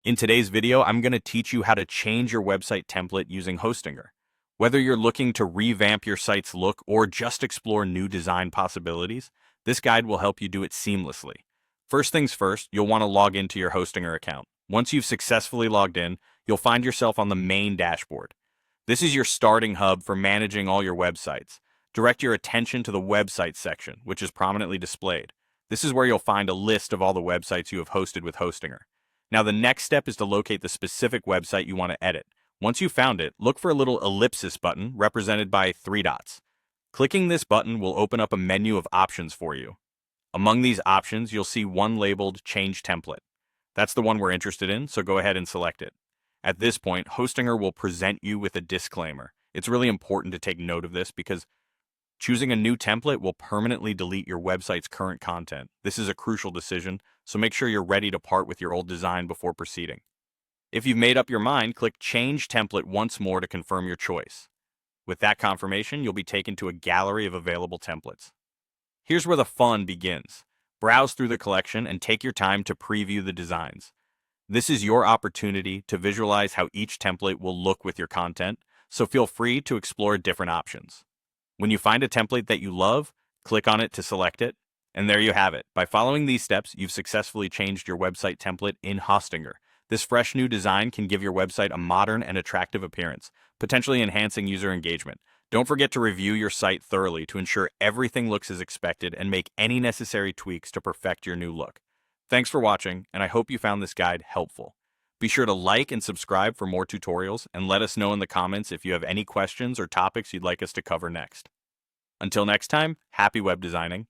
In today's video, I'm going to teach you how to change your website template using Hostinger. Whether you're looking to revamp your site's look or just explore new design possibilities, this guide will help you do it seamlessly. First things first, you'll want to log into your Hostinger account. Once you've successfully logged in, you'll find yourself on the main dashboard. This is your starting hub for managing all your websites. Direct your attention to the website section, which is prominently displayed. This is where you'll find a list of all the websites you have hosted with Hostinger. Now, the next step is to locate the specific website you want to edit. Once you've found it, look for a little ellipsis button represented by 3 dots. Clicking this button will open up a menu of options for you. Among these options, you'll see one labeled Change Template. That's the one we're interested in, so go ahead and select it. At this point, Hostinger will present you with a disclaimer. It's really important to take note of this because choosing a new template will permanently delete your website's current content. This is a crucial decision, so make sure you're ready to part with your old design before proceeding. If you've made up your mind, click Change Template once more to confirm your choice. With that confirmation, you'll be taken to a gallery of available templates. Here's where the fun begins. Browse through the collection and take your time to preview the designs. This is your opportunity to visualize how each template will look with your content, so feel free to explore different options. When you find a template that you love, click on it to select it, and there you have it. By following these steps, you've successfully changed your website template in Hostinger. This fresh new design can give your website a modern and attractive appearance, potentially enhancing user engagement. Don't forget to review your site thoroughly to ensure everything looks as expected and make any necessary tweaks to perfect your new look. Thanks for watching, and I hope you found this guide helpful. Be sure to like and subscribe for more tutorials, and let us know in the comments if you have any questions or topics you'd like us to cover next. Until next time, happy web designing.